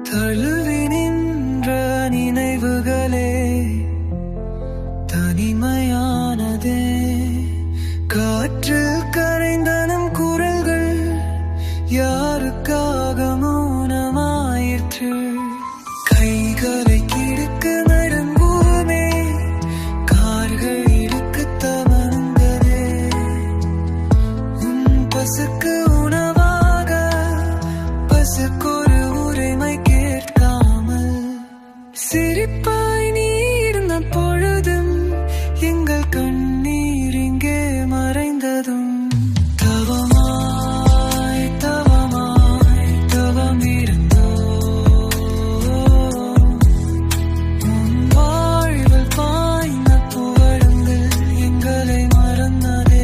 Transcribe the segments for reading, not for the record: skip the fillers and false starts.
தழுவி நின்ற நினைவுகளே தனிமையானதே. காற்றில் கரைந்த நம் குரல்கள் யாருக்காக மௌனமாயிற்று. கைகளை கிடுக்க நடுங்குமே, கார்கள் இடுக்க தவறுந்ததே. உன் பசுக்கு உணவாக பசுக்கொரு உரிமை கேட்காமல் சிரிப்பாய் நீ இருந்த பொழுதும் எங்கள் கண்ணீர் இங்கே மறைந்ததும். தவமாய் தவமாய் தவம் இருந்தோ உன் வாழ்வில் பாய்ந்த புகழுங்கள் எங்களை மறந்ததே.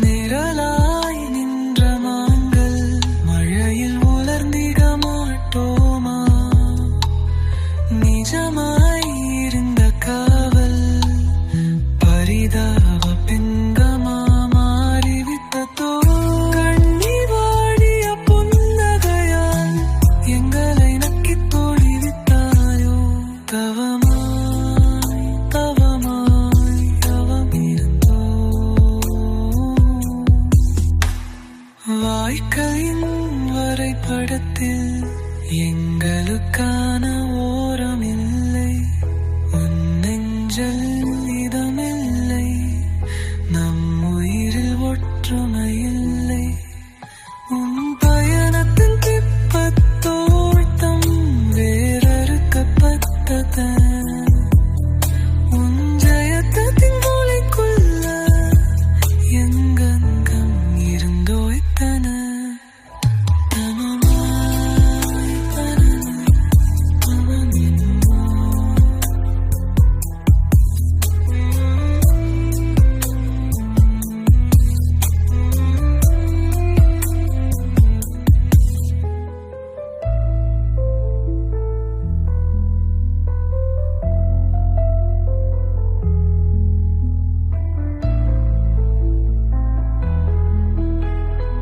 நிழலாய் நின்ற மாங்கள் மழையில் உலர்ந்திட மாட்டோமா? நிஜமாய் இருந்த காவல் பரிதாப பிங்கமா மாறிவிட்டதோ? கண்ணீர் வாடிய புன்னகையால் எங்களை நக்கித் தோழிவிட்டாயோ? தவமாய் தவமாய் தவம் இருந்தோ வாழ்க்கையின் வரைபடத்தில் எங்களுக்கான ஓரமில்லை.